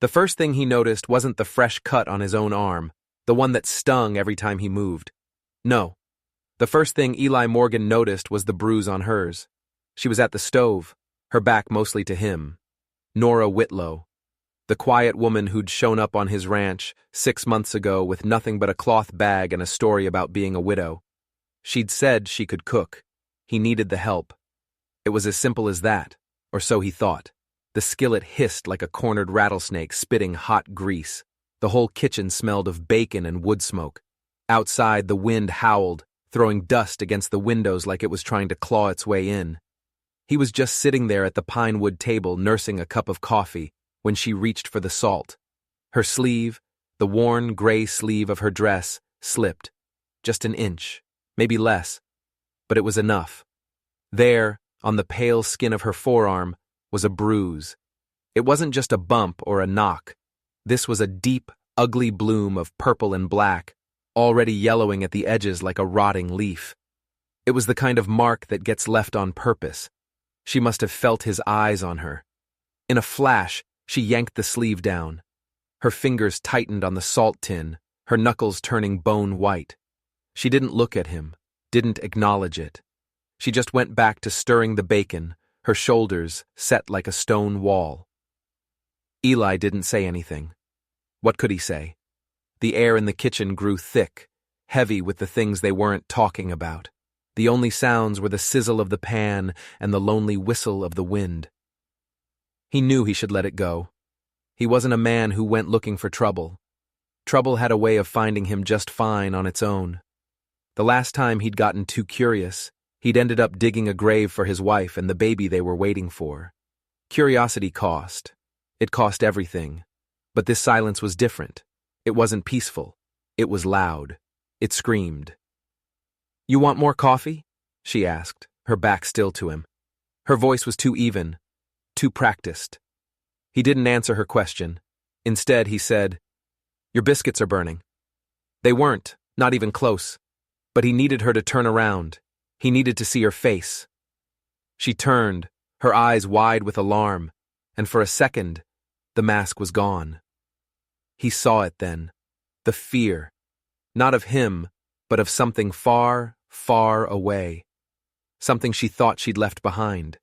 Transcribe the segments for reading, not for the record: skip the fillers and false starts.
The first thing he noticed wasn't the fresh cut on his own arm, the one that stung every time he moved. No. The first thing Eli Morgan noticed was the bruise on hers. She was at the stove, her back mostly to him. Nora Whitlow, the quiet woman who'd shown up on his ranch 6 months ago with nothing but a cloth bag and a story about being a widow. She'd said she could cook. He needed the help. It was as simple as that, or so he thought. The skillet hissed like a cornered rattlesnake spitting hot grease. The whole kitchen smelled of bacon and wood smoke. Outside, the wind howled, throwing dust against the windows like it was trying to claw its way in. He was just sitting there at the pine wood table nursing a cup of coffee when she reached for the salt. Her sleeve, the worn gray sleeve of her dress, slipped. Just an inch, maybe less. But it was enough. There, on the pale skin of her forearm, was a bruise. It wasn't just a bump or a knock. This was a deep, ugly bloom of purple and black, already yellowing at the edges like a rotting leaf. It was the kind of mark that gets left on purpose. She must have felt his eyes on her. In a flash, she yanked the sleeve down. Her fingers tightened on the salt tin, her knuckles turning bone white. She didn't look at him, didn't acknowledge it. She just went back to stirring the bacon, her shoulders set like a stone wall. Eli didn't say anything. What could he say? The air in the kitchen grew thick, heavy with the things they weren't talking about. The only sounds were the sizzle of the pan and the lonely whistle of the wind. He knew he should let it go. He wasn't a man who went looking for trouble. Trouble had a way of finding him just fine on its own. The last time he'd gotten too curious, he'd ended up digging a grave for his wife and the baby they were waiting for. Curiosity cost. It cost everything. But this silence was different. It wasn't peaceful. It was loud. It screamed. "You want more coffee?" she asked, her back still to him. Her voice was too even, too practiced. He didn't answer her question. Instead, he said, "Your biscuits are burning." They weren't, not even close. But he needed her to turn around. He needed to see her face. She turned, her eyes wide with alarm, and for a second, the mask was gone. He saw it then. The fear. Not of him, but of something far, far away. Something she thought she'd left behind.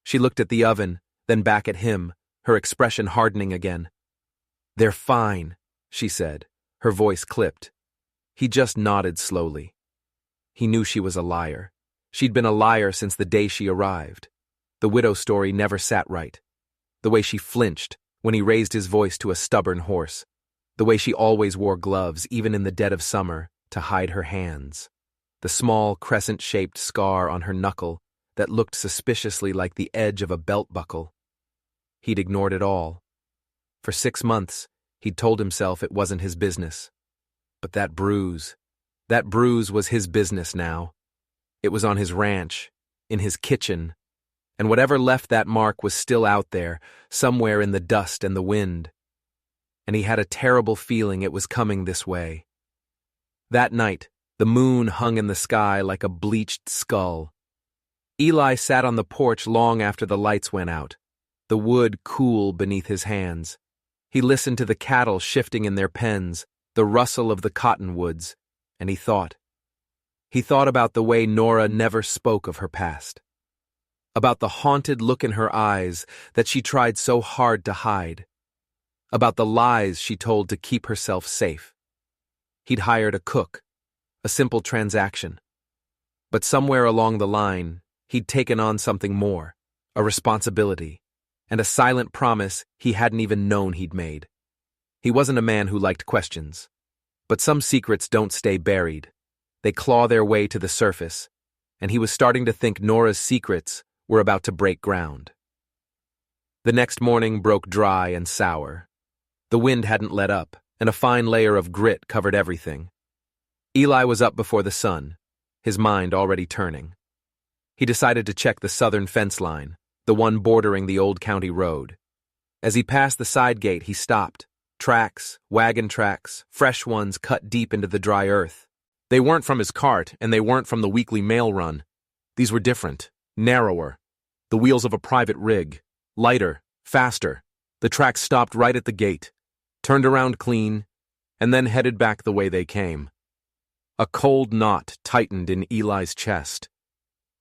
She looked at the oven, then back at him, her expression hardening again. "They're fine," she said, her voice clipped. He just nodded slowly. He knew she was a liar. She'd been a liar since the day she arrived. The widow story never sat right. The way she flinched when he raised his voice to a stubborn horse. The way she always wore gloves, even in the dead of summer, to hide her hands. The small, crescent-shaped scar on her knuckle that looked suspiciously like the edge of a belt buckle. He'd ignored it all. For 6 months, he'd told himself it wasn't his business. But that bruise was his business now. It was on his ranch, in his kitchen, and whatever left that mark was still out there, somewhere in the dust and the wind. And he had a terrible feeling it was coming this way. That night, the moon hung in the sky like a bleached skull. Eli sat on the porch long after the lights went out, the wood cool beneath his hands. He listened to the cattle shifting in their pens, the rustle of the cottonwoods, and he thought. He thought about the way Nora never spoke of her past. About the haunted look in her eyes that she tried so hard to hide. About the lies she told to keep herself safe. He'd hired a cook, a simple transaction. But somewhere along the line, he'd taken on something more, a responsibility, and a silent promise he hadn't even known he'd made. He wasn't a man who liked questions. But some secrets don't stay buried. They claw their way to the surface, and he was starting to think Nora's secrets were about to break ground. The next morning broke dry and sour. The wind hadn't let up, and a fine layer of grit covered everything. Eli was up before the sun, his mind already turning. He decided to check the southern fence line, the one bordering the old county road. As he passed the side gate, he stopped. Tracks, wagon tracks, fresh ones cut deep into the dry earth. They weren't from his cart, and they weren't from the weekly mail run. These were different, narrower. The wheels of a private rig. Lighter, faster. The tracks stopped right at the gate, turned around clean, and then headed back the way they came. A cold knot tightened in Eli's chest.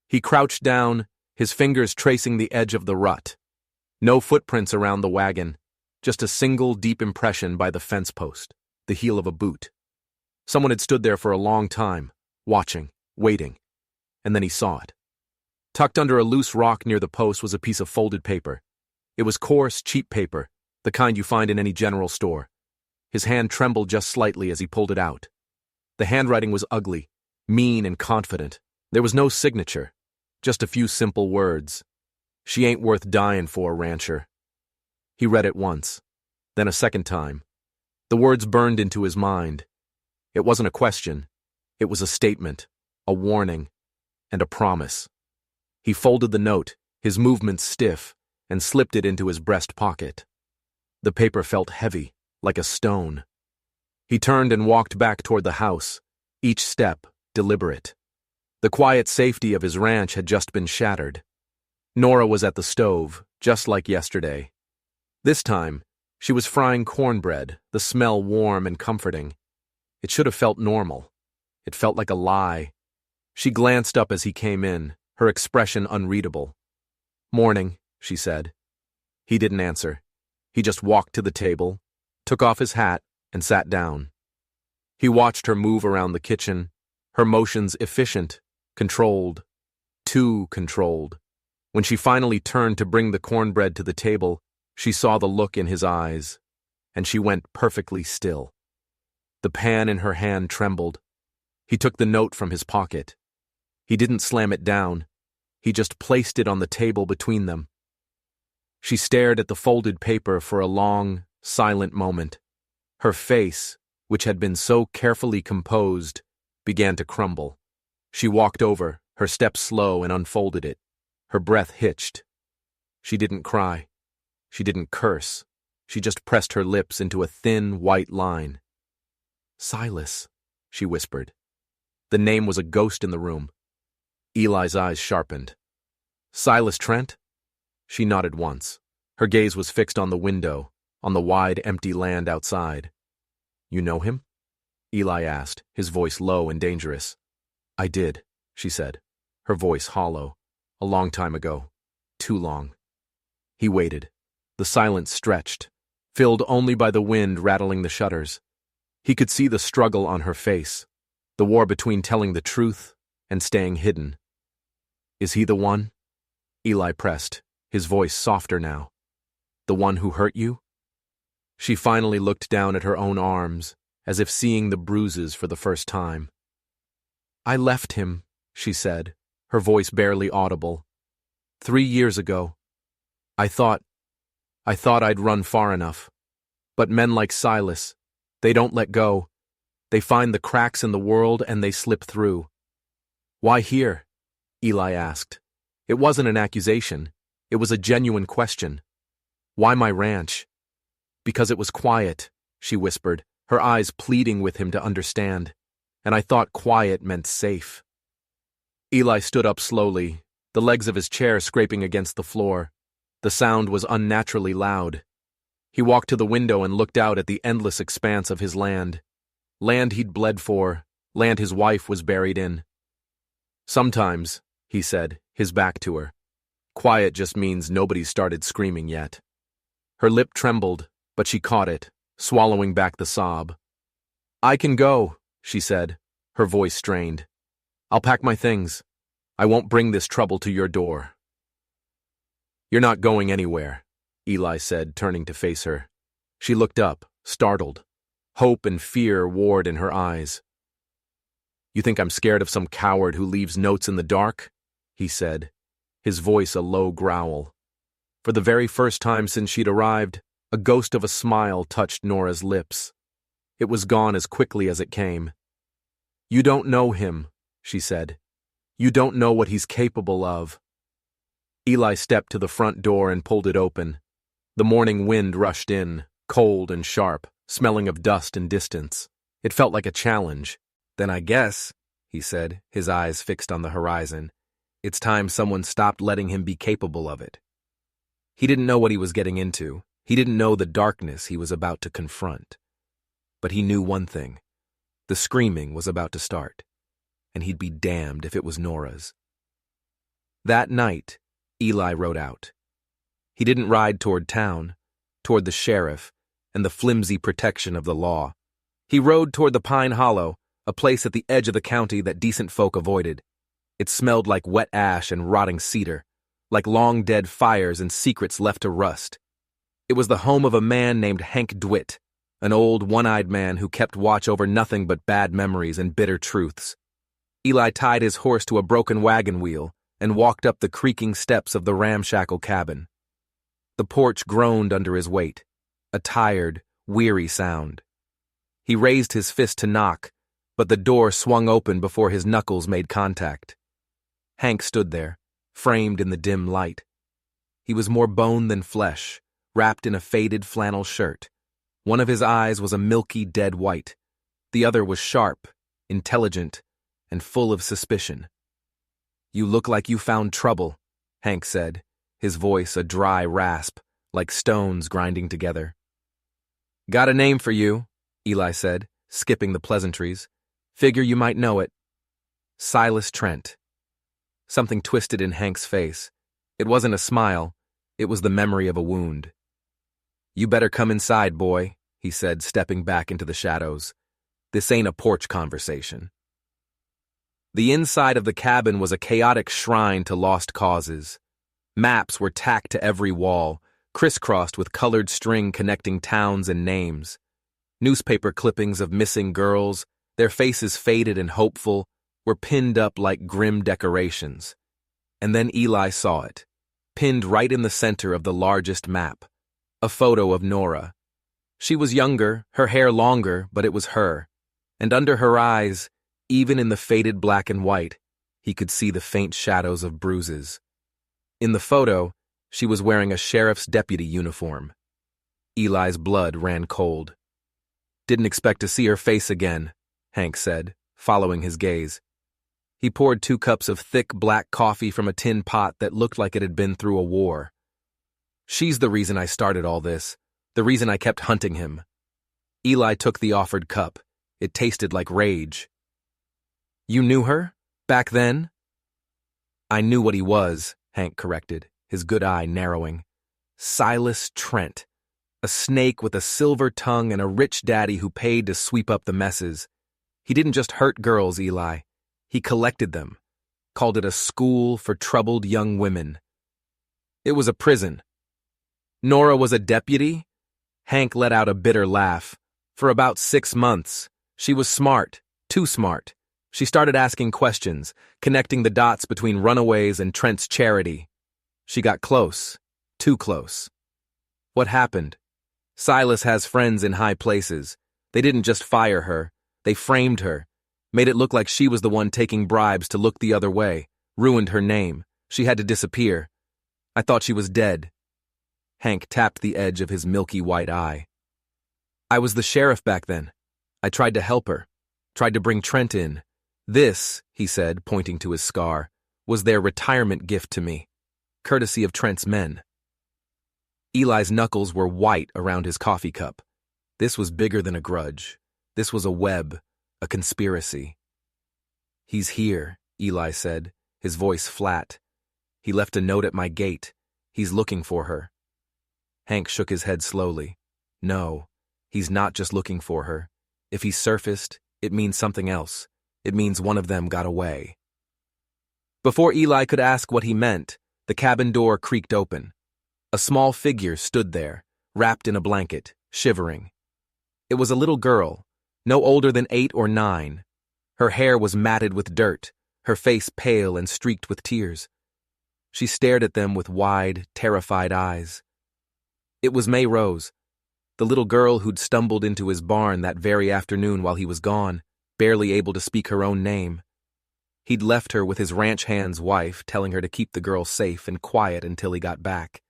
He crouched down, his fingers tracing the edge of the rut. No footprints around the wagon, just a single deep impression by the fence post, the heel of a boot. Someone had stood there for a long time, watching, waiting, and then he saw it. Tucked under a loose rock near the post was a piece of folded paper. It was coarse, cheap paper, the kind you find in any general store. His hand trembled just slightly as he pulled it out. The handwriting was ugly, mean and confident. There was no signature, just a few simple words. "She ain't worth dying for, rancher." He read it once, then a second time. The words burned into his mind. It wasn't a question. It was a statement, a warning, and a promise. He folded the note, his movements stiff, and slipped it into his breast pocket. The paper felt heavy, like a stone. He turned and walked back toward the house, each step deliberate. The quiet safety of his ranch had just been shattered. Nora was at the stove, just like yesterday. This time, she was frying cornbread, the smell warm and comforting. It should have felt normal. It felt like a lie. She glanced up as he came in, her expression unreadable. "Morning," she said. He didn't answer. He just walked to the table, took off his hat, and sat down. He watched her move around the kitchen, her motions efficient, controlled, too controlled. When she finally turned to bring the cornbread to the table, she saw the look in his eyes, and she went perfectly still. The pan in her hand trembled. He took the note from his pocket. He didn't slam it down. He just placed it on the table between them. She stared at the folded paper for a long, silent moment. Her face, which had been so carefully composed, began to crumble. She walked over, her step slow, and unfolded it. Her breath hitched. She didn't cry. She didn't curse. She just pressed her lips into a thin, white line. "Silas," she whispered. The name was a ghost in the room. Eli's eyes sharpened. "Silas Trent?" She nodded once. Her gaze was fixed on the window, on the wide, empty land outside. "You know him?" Eli asked, his voice low and dangerous. "I did," she said, her voice hollow. "A long time ago. Too long." He waited. The silence stretched, filled only by the wind rattling the shutters. He could see the struggle on her face, the war between telling the truth and staying hidden. "Is he the one?" Eli pressed, his voice softer now. "The one who hurt you?" She finally looked down at her own arms, as if seeing the bruises for the first time. "I left him," she said, her voice barely audible. 3 years ago. I thought I'd run far enough. But men like Silas, they don't let go. They find the cracks in the world and they slip through." "Why here?" Eli asked. It wasn't an accusation. It was a genuine question. "Why my ranch?" "Because it was quiet," she whispered, her eyes pleading with him to understand. "And I thought quiet meant safe." Eli stood up slowly, the legs of his chair scraping against the floor. The sound was unnaturally loud. He walked to the window and looked out at the endless expanse of his land. Land he'd bled for, land his wife was buried in. "Sometimes," he said, his back to her, "quiet just means nobody's started screaming yet." Her lip trembled, but she caught it, swallowing back the sob. "I can go," she said, her voice strained. "I'll pack my things. I won't bring this trouble to your door." "You're not going anywhere," Eli said, turning to face her. She looked up, startled. Hope and fear warred in her eyes. "You think I'm scared of some coward who leaves notes in the dark?" he said, his voice a low growl. For the very first time since she'd arrived, a ghost of a smile touched Nora's lips. It was gone as quickly as it came. "You don't know him," she said. "You don't know what he's capable of." Eli stepped to the front door and pulled it open. The morning wind rushed in, cold and sharp, smelling of dust and distance. It felt like a challenge. "Then I guess," he said, his eyes fixed on the horizon, "it's time someone stopped letting him be capable of it." He didn't know what he was getting into. He didn't know the darkness he was about to confront. But he knew one thing. The screaming was about to start, and he'd be damned if it was Nora's. That night, Eli rode out. He didn't ride toward town, toward the sheriff, and the flimsy protection of the law. He rode toward the Pine Hollow, a place at the edge of the county that decent folk avoided. It smelled like wet ash and rotting cedar, like long-dead fires and secrets left to rust. It was the home of a man named Hank DeWitt, an old, one-eyed man who kept watch over nothing but bad memories and bitter truths. Eli tied his horse to a broken wagon wheel and walked up the creaking steps of the ramshackle cabin. The porch groaned under his weight, a tired, weary sound. He raised his fist to knock, but the door swung open before his knuckles made contact. Hank stood there, framed in the dim light. He was more bone than flesh, wrapped in a faded flannel shirt. One of his eyes was a milky dead white. The other was sharp, intelligent, and full of suspicion. "You look like you found trouble," Hank said, his voice a dry rasp, like stones grinding together. "Got a name for you," Eli said, skipping the pleasantries. "Figure you might know it. Silas Trent." Something twisted in Hank's face. It wasn't a smile, it was the memory of a wound. "You better come inside, boy," he said, stepping back into the shadows. "This ain't a porch conversation." The inside of the cabin was a chaotic shrine to lost causes. Maps were tacked to every wall, crisscrossed with colored string connecting towns and names. Newspaper clippings of missing girls, their faces faded and hopeful, were pinned up like grim decorations. And then Eli saw it, pinned right in the center of the largest map, a photo of Nora. She was younger, her hair longer, but it was her. And under her eyes, even in the faded black and white, he could see the faint shadows of bruises. In the photo, she was wearing a sheriff's deputy uniform. Eli's blood ran cold. "Didn't expect to see her face again," Hank said, following his gaze. He poured 2 cups of thick black coffee from a tin pot that looked like it had been through a war. "She's the reason I started all this, the reason I kept hunting him." Eli took the offered cup. It tasted like rage. "You knew her? Back then?" "I knew what he was," Hank corrected, his good eye narrowing. "Silas Trent. A snake with a silver tongue and a rich daddy who paid to sweep up the messes. He didn't just hurt girls, Eli. He collected them. Called it a school for troubled young women. It was a prison." "Nora was a deputy?" Hank let out a bitter laugh. "For about 6 months. She was smart, too smart. She started asking questions, connecting the dots between runaways and Trent's charity. She got close, too close." "What happened?" "Silas has friends in high places. They didn't just fire her. They framed her, made it look like she was the one taking bribes to look the other way, ruined her name. She had to disappear. I thought she was dead." Hank tapped the edge of his milky white eye. "I was the sheriff back then. I tried to help her, tried to bring Trent in. This," he said, pointing to his scar, "was their retirement gift to me, courtesy of Trent's men." Eli's knuckles were white around his coffee cup. This was bigger than a grudge. This was a web, a conspiracy. "He's here," Eli said, his voice flat. "He left a note at my gate. He's looking for her." Hank shook his head slowly. "No, he's not just looking for her. If he surfaced, it means something else. It means one of them got away." Before Eli could ask what he meant, the cabin door creaked open. A small figure stood there, wrapped in a blanket, shivering. It was a little girl, no older than 8 or 9. Her hair was matted with dirt, her face pale and streaked with tears. She stared at them with wide, terrified eyes. It was May Rose, the little girl who'd stumbled into his barn that very afternoon while he was gone, barely able to speak her own name. He'd left her with his ranch hand's wife, telling her to keep the girl safe and quiet until he got back.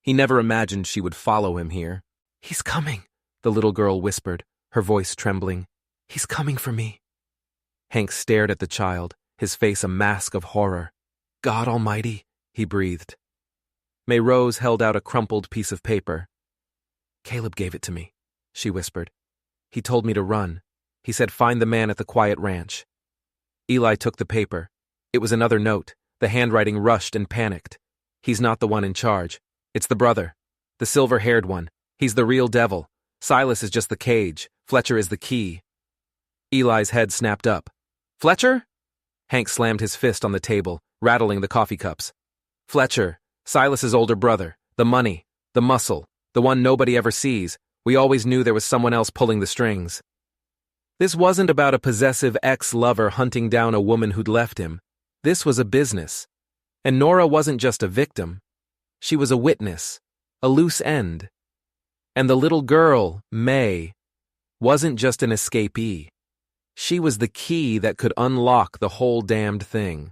He never imagined she would follow him here. "He's coming," the little girl whispered, her voice trembling. "He's coming for me." Hank stared at the child, his face a mask of horror. "God Almighty," he breathed. May Rose held out a crumpled piece of paper. Caleb gave it to me, she whispered. He told me to run. He said find the man at the quiet ranch. Eli took the paper. It was another note. The handwriting rushed and panicked. He's not the one in charge. It's the brother. The silver-haired one. He's the real devil. Silas is just the cage. Fletcher is the key. Eli's head snapped up. Fletcher? Hank slammed his fist on the table, rattling the coffee cups. Fletcher, Silas's older brother. The money. The muscle. The one nobody ever sees. We always knew there was someone else pulling the strings. This wasn't about a possessive ex-lover hunting down a woman who'd left him. This was a business. And Nora wasn't just a victim. She was a witness, a loose end. And the little girl, May, wasn't just an escapee. She was the key that could unlock the whole damned thing.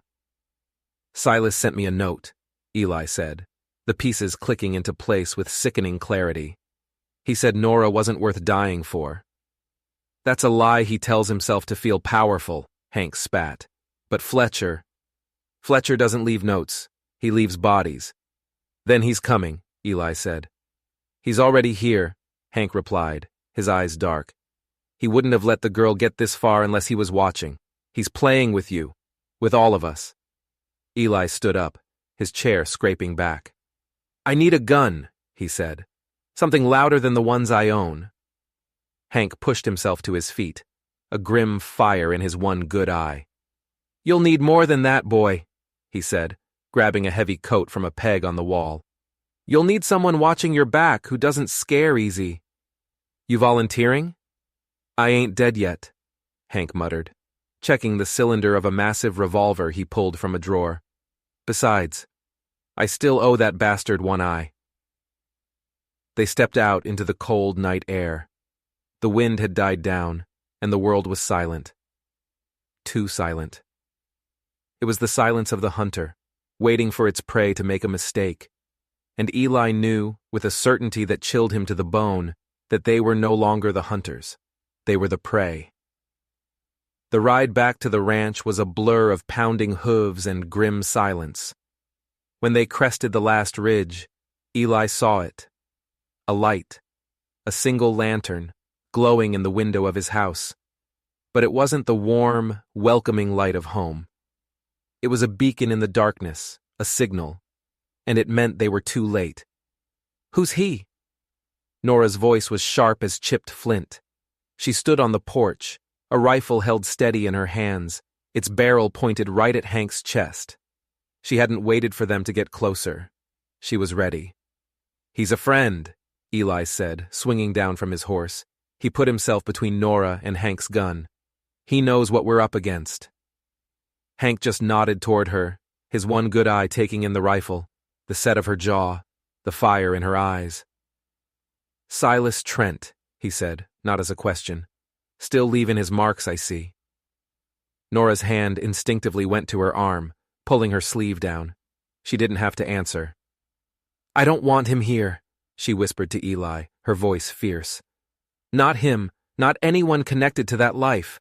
Silas sent me a note, Eli said, the pieces clicking into place with sickening clarity. He said Nora wasn't worth dying for. That's a lie he tells himself to feel powerful, Hank spat. But Fletcher doesn't leave notes. He leaves bodies. Then he's coming, Eli said. He's already here, Hank replied, his eyes dark. He wouldn't have let the girl get this far unless he was watching. He's playing with you, with all of us. Eli stood up, his chair scraping back. I need a gun, he said. Something louder than the ones I own. Hank pushed himself to his feet, a grim fire in his one good eye. You'll need more than that, boy, he said, grabbing a heavy coat from a peg on the wall. You'll need someone watching your back who doesn't scare easy. You volunteering? I ain't dead yet, Hank muttered, checking the cylinder of a massive revolver he pulled from a drawer. Besides, I still owe that bastard one eye. They stepped out into the cold night air. The wind had died down, and the world was silent. Too silent. It was the silence of the hunter, waiting for its prey to make a mistake. And Eli knew, with a certainty that chilled him to the bone, that they were no longer the hunters. They were the prey. The ride back to the ranch was a blur of pounding hooves and grim silence. When they crested the last ridge, Eli saw it. A light. A single lantern, glowing in the window of his house. But it wasn't the warm, welcoming light of home. It was a beacon in the darkness, a signal. And it meant they were too late. Who's he? Nora's voice was sharp as chipped flint. She stood on the porch, a rifle held steady in her hands, its barrel pointed right at Hank's chest. She hadn't waited for them to get closer. She was ready. He's a friend, Eli said, swinging down from his horse. He put himself between Nora and Hank's gun. He knows what we're up against. Hank just nodded toward her, his one good eye taking in the rifle, the set of her jaw, the fire in her eyes. Silas Trent, he said, not as a question. Still leaving his marks, I see. Nora's hand instinctively went to her arm, pulling her sleeve down. She didn't have to answer. I don't want him here, she whispered to Eli, her voice fierce. Not him, not anyone connected to that life.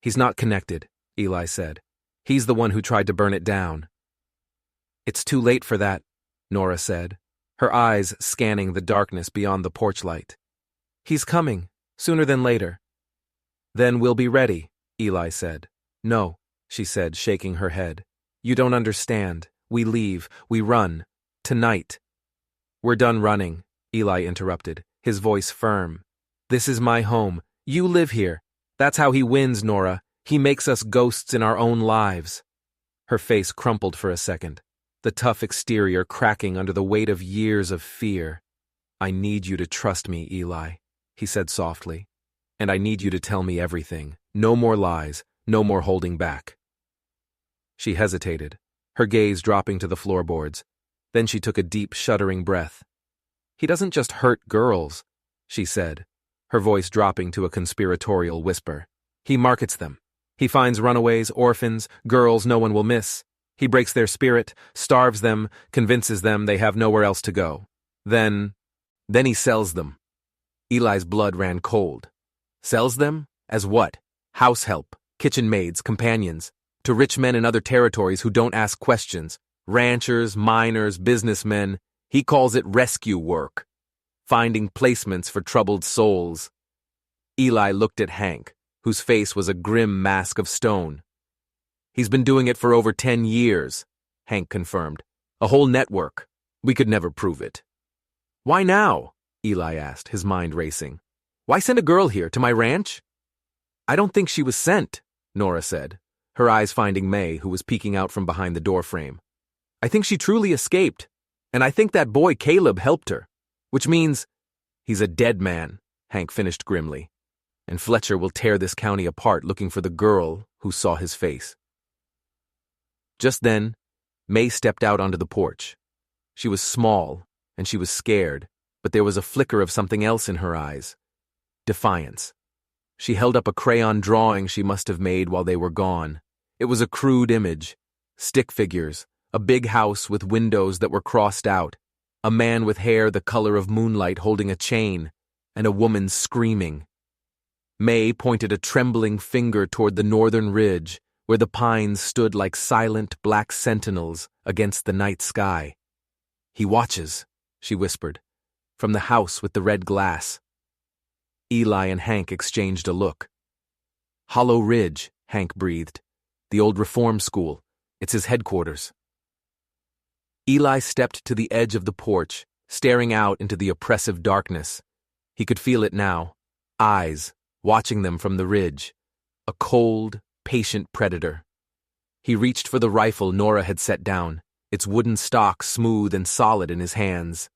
He's not connected, Eli said. He's the one who tried to burn it down. It's too late for that, Nora said, her eyes scanning the darkness beyond the porch light. He's coming, sooner than later. Then we'll be ready, Eli said. No, she said, shaking her head. You don't understand. We leave, we run. Tonight. We're done running, Eli interrupted, his voice firm. This is my home. You live here. That's how he wins, Nora. He makes us ghosts in our own lives. Her face crumpled for a second, the tough exterior cracking under the weight of years of fear. I need you to trust me, Eli, he said softly. And I need you to tell me everything. No more lies, no more holding back. She hesitated, her gaze dropping to the floorboards. Then she took a deep, shuddering breath. He doesn't just hurt girls, she said, her voice dropping to a conspiratorial whisper. He markets them. He finds runaways, orphans, girls no one will miss. He breaks their spirit, starves them, convinces them they have nowhere else to go. Then he sells them. Eli's blood ran cold. Sells them? As what? House help, kitchen maids, companions, to rich men in other territories who don't ask questions. Ranchers, miners, businessmen. He calls it rescue work. finding placements for troubled souls. Eli looked at Hank, whose face was a grim mask of stone. He's been doing it for over 10 years, Hank confirmed. A whole network. We could never prove it. Why now? Eli asked, his mind racing. Why send a girl here, to my ranch? I don't think she was sent, Nora said, her eyes finding May, who was peeking out from behind the doorframe. I think she truly escaped, and I think that boy Caleb helped her, which means he's a dead man, Hank finished grimly, and Fletcher will tear this county apart looking for the girl who saw his face. Just then, May stepped out onto the porch. She was small, and she was scared, but there was a flicker of something else in her eyes. Defiance. She held up a crayon drawing she must have made while they were gone. It was a crude image. Stick figures, a big house with windows that were crossed out, a man with hair the color of moonlight holding a chain, and a woman screaming. May pointed a trembling finger toward the northern ridge, where the pines stood like silent black sentinels against the night sky. He watches, she whispered, from the house with the red glass. Eli and Hank exchanged a look. Hollow Ridge, Hank breathed. The old reform school. It's his headquarters. Eli stepped to the edge of the porch, staring out into the oppressive darkness. He could feel it now. Eyes, watching them from the ridge. A cold, patient predator. He reached for the rifle Nora had set down, its wooden stock smooth and solid in his hands.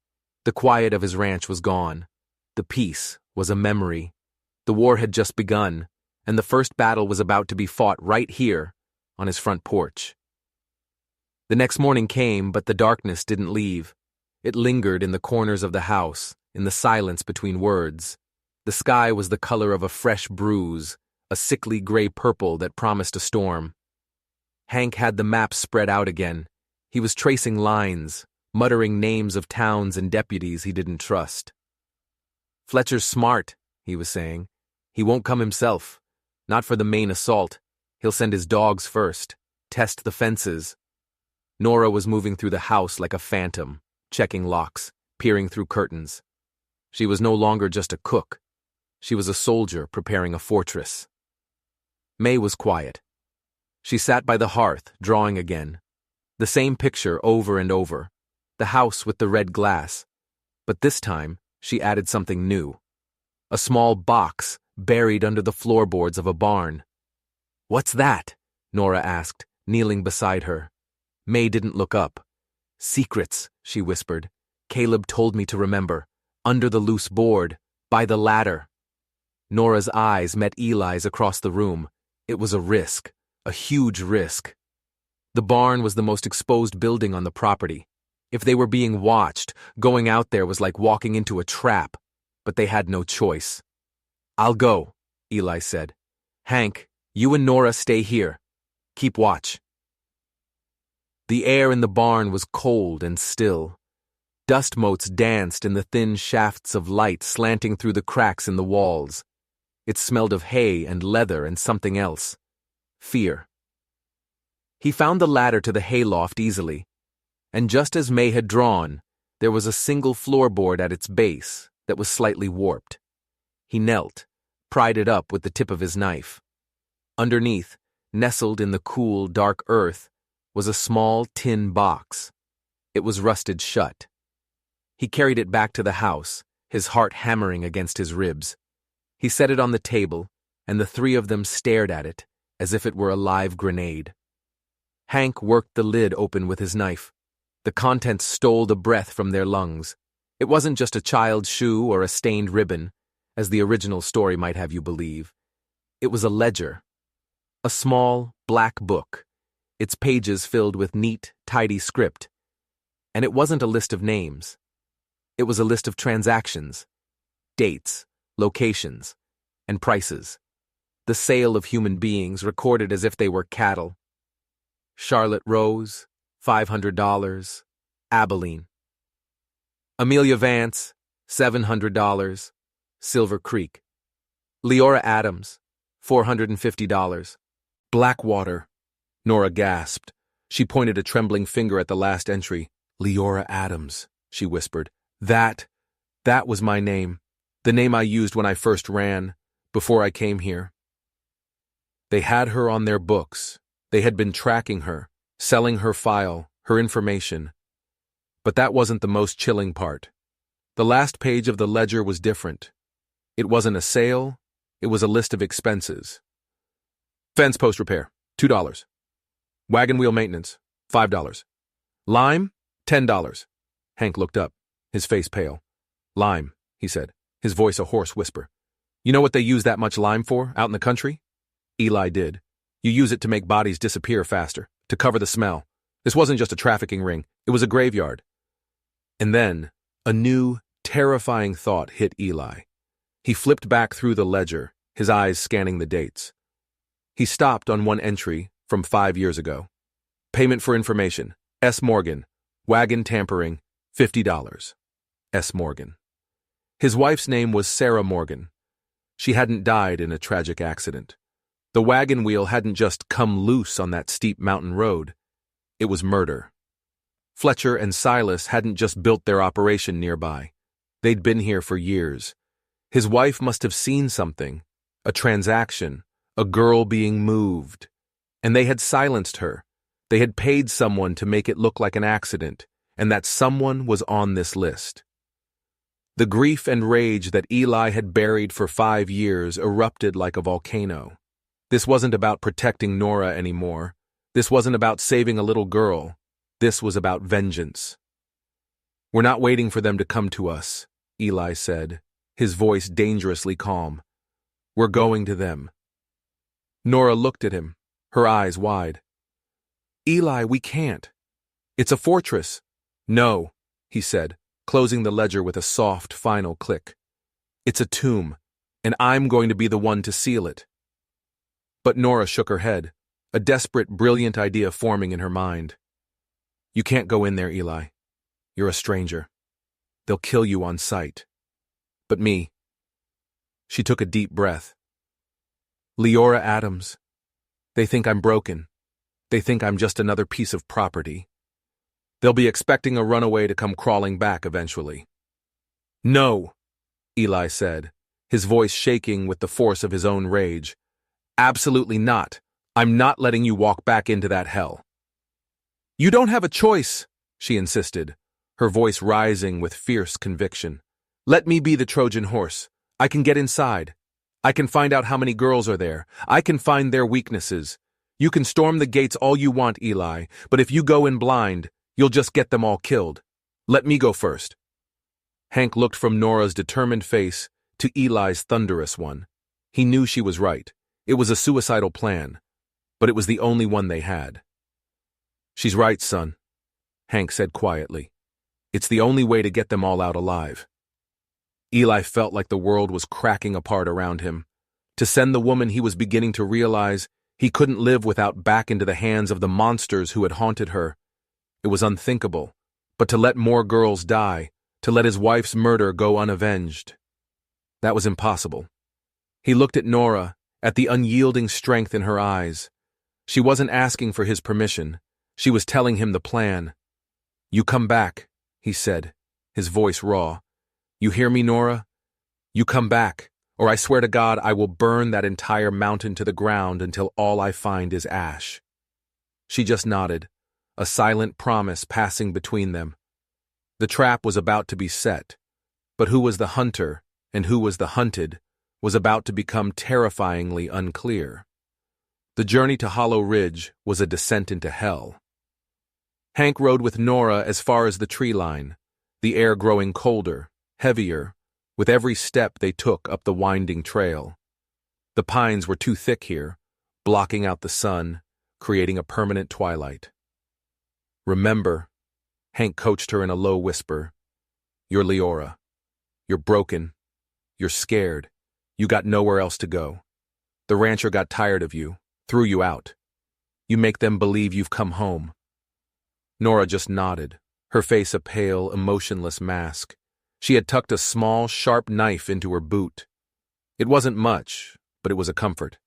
The quiet of his ranch was gone. The peace was a memory. The war had just begun, and the first battle was about to be fought right here, on his front porch. The next morning came, but the darkness didn't leave. It lingered in the corners of the house, in the silence between words. The sky was the color of a fresh bruise, a sickly gray purple that promised a storm. Hank had the map spread out again. He was tracing lines, muttering names of towns and deputies he didn't trust. Fletcher's smart, he was saying. He won't come himself. Not for the main assault. He'll send his dogs first. Test the fences. Nora was moving through the house like a phantom, checking locks, peering through curtains. She was no longer just a cook. She was a soldier preparing a fortress. May was quiet. She sat by the hearth, drawing again. The same picture over and over. The house with the red glass. But this time, she added something new. A small box buried under the floorboards of a barn. What's that? Nora asked, kneeling beside her. May didn't look up. Secrets, she whispered. Caleb told me to remember. Under the loose board, by the ladder. Nora's eyes met Eli's across the room. It was a risk, a huge risk. The barn was the most exposed building on the property. If they were being watched, going out there was like walking into a trap, but they had no choice. I'll go, Eli said. Hank, you and Nora stay here. Keep watch. The air in the barn was cold and still. Dust motes danced in the thin shafts of light slanting through the cracks in the walls. It smelled of hay and leather and something else. Fear. He found the ladder to the hayloft easily, and just as May had drawn, there was a single floorboard at its base that was slightly warped. He knelt, pried it up with the tip of his knife. Underneath, nestled in the cool, dark earth, was a small tin box. It was rusted shut. He carried it back to the house, his heart hammering against his ribs. He set it on the table, and the three of them stared at it, as if it were a live grenade. Hank worked the lid open with his knife. The contents stole the breath from their lungs. It wasn't just a child's shoe or a stained ribbon, as the original story might have you believe. It was a ledger. A small, black book, its pages filled with neat, tidy script. And it wasn't a list of names. It was a list of transactions, dates, locations, and prices. The sale of human beings recorded as if they were cattle. Charlotte Rose, $500, Abilene. Amelia Vance, $700, Silver Creek. Leora Adams, $450. Blackwater. Nora gasped. She pointed a trembling finger at the last entry. Leora Adams, she whispered. That That was my name, the name I used when I first ran, before I came here. They had her on their books. They had been tracking her, selling her file, her information. But that wasn't the most chilling part. The last page of the ledger was different. It wasn't a sale, it was a list of expenses. Fence post repair, $2. Wagon wheel maintenance, $5. Lime, $10. Hank looked up, his face pale. Lime, he said, his voice a hoarse whisper. You know what they use that much lime for, out in the country? Eli did. You use it to make bodies disappear faster, to cover the smell. This wasn't just a trafficking ring, it was a graveyard. And then, a new, terrifying thought hit Eli. He flipped back through the ledger, his eyes scanning the dates. He stopped on one entry from 5 years ago. Payment for information, S. Morgan. Wagon tampering, $50. S. Morgan. His wife's name was Sarah Morgan. She hadn't died in a tragic accident. The wagon wheel hadn't just come loose on that steep mountain road. It was murder. Fletcher and Silas hadn't just built their operation nearby. They'd been here for years. His wife must have seen something, a transaction, a girl being moved. And they had silenced her. They had paid someone to make it look like an accident, and that someone was on this list. The grief and rage that Eli had buried for 5 years erupted like a volcano. This wasn't about protecting Nora anymore. This wasn't about saving a little girl. This was about vengeance. We're not waiting for them to come to us, Eli said, his voice dangerously calm. We're going to them. Nora looked at him, her eyes wide. Eli, we can't. It's a fortress. No, he said, closing the ledger with a soft, final click. It's a tomb, and I'm going to be the one to seal it. But Nora shook her head, a desperate, brilliant idea forming in her mind. You can't go in there, Eli. You're a stranger. They'll kill you on sight. But me. She took a deep breath. Leora Adams. They think I'm broken. They think I'm just another piece of property. They'll be expecting a runaway to come crawling back eventually. No, Eli said, his voice shaking with the force of his own rage. Absolutely not. I'm not letting you walk back into that hell. You don't have a choice, she insisted, her voice rising with fierce conviction. Let me be the Trojan horse. I can get inside. I can find out how many girls are there. I can find their weaknesses. You can storm the gates all you want, Eli, but if you go in blind, you'll just get them all killed. Let me go first. Hank looked from Nora's determined face to Eli's thunderous one. He knew she was right. It was a suicidal plan, but it was the only one they had. She's right, son, Hank said quietly. It's the only way to get them all out alive. Eli felt like the world was cracking apart around him. To send the woman he was beginning to realize he couldn't live without back into the hands of the monsters who had haunted her. It was unthinkable, but to let more girls die, to let his wife's murder go unavenged, that was impossible. He looked at Nora, at the unyielding strength in her eyes. She wasn't asking for his permission. She was telling him the plan. You come back, he said, his voice raw. You hear me, Nora? You come back, or I swear to God I will burn that entire mountain to the ground until all I find is ash. She just nodded, a silent promise passing between them. The trap was about to be set, but who was the hunter and who was the hunted was about to become terrifyingly unclear. The journey to Hollow Ridge was a descent into hell. Hank rode with Nora as far as the tree line, the air growing colder, heavier, with every step they took up the winding trail. The pines were too thick here, blocking out the sun, creating a permanent twilight. Remember, Hank coached her in a low whisper, you're Leora. You're broken. You're scared. You got nowhere else to go. The rancher got tired of you, threw you out. You make them believe you've come home. Nora just nodded, her face a pale, emotionless mask. She had tucked a small, sharp knife into her boot. It wasn't much, but it was a comfort.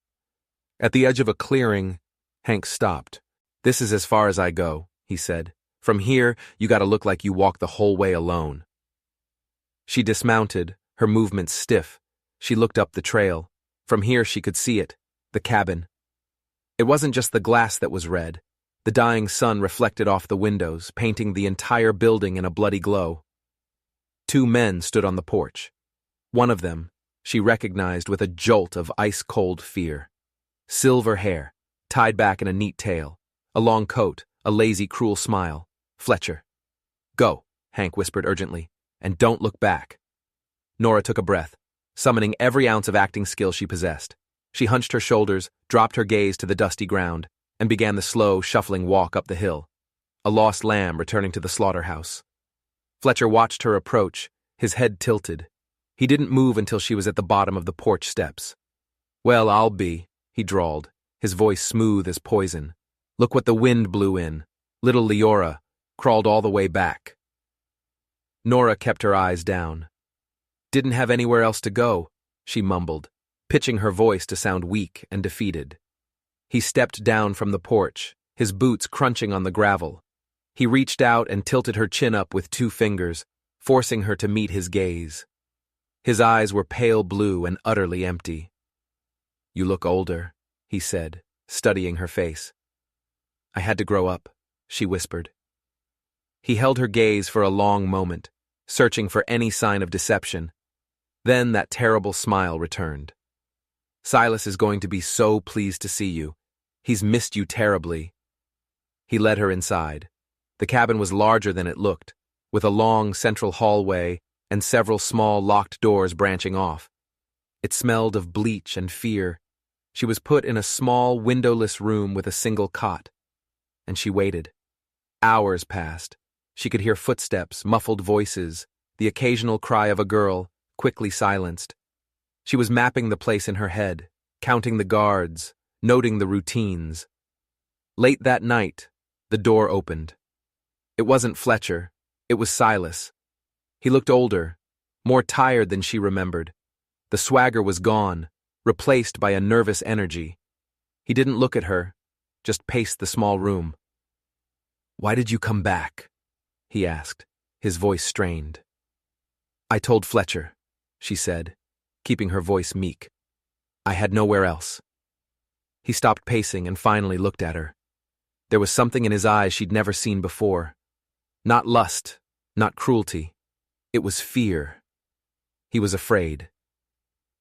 At the edge of a clearing, Hank stopped. This is as far as I go, he said. From here, you gotta look like you walked the whole way alone. She dismounted, her movements stiff. She looked up the trail. From here she could see it, the cabin. It wasn't just the glass that was red. The dying sun reflected off the windows, painting the entire building in a bloody glow. 2 men stood on the porch. One of them, she recognized with a jolt of ice-cold fear. Silver hair, tied back in a neat tail, a long coat, a lazy, cruel smile. Fletcher. "Go," Hank whispered urgently, "and don't look back." Nora took a breath, summoning every ounce of acting skill she possessed. She hunched her shoulders, dropped her gaze to the dusty ground, and began the slow, shuffling walk up the hill. A lost lamb returning to the slaughterhouse. Fletcher watched her approach, his head tilted. He didn't move until she was at the bottom of the porch steps. "Well, I'll be," he drawled, his voice smooth as poison. "Look what the wind blew in. Little Leora crawled all the way back." Nora kept her eyes down. "Didn't have anywhere else to go," she mumbled, pitching her voice to sound weak and defeated. He stepped down from the porch, his boots crunching on the gravel. He reached out and tilted her chin up with 2 fingers, forcing her to meet his gaze. His eyes were pale blue and utterly empty. "You look older," he said, studying her face. "I had to grow up," she whispered. He held her gaze for a long moment, searching for any sign of deception. Then that terrible smile returned. "Silas is going to be so pleased to see you. He's missed you terribly." He led her inside. The cabin was larger than it looked, with a long central hallway and several small locked doors branching off. It smelled of bleach and fear. She was put in a small, windowless room with a single cot. And she waited. Hours passed. She could hear footsteps, muffled voices, the occasional cry of a girl, quickly silenced. She was mapping the place in her head, counting the guards, noting the routines. Late that night, the door opened. It wasn't Fletcher. It was Silas. He looked older, more tired than she remembered. The swagger was gone, replaced by a nervous energy. He didn't look at her, just paced the small room. "Why did you come back?" he asked, his voice strained. "I told Fletcher," she said, keeping her voice meek. "I had nowhere else." He stopped pacing and finally looked at her. There was something in his eyes she'd never seen before. Not lust, not cruelty. It was fear. He was afraid.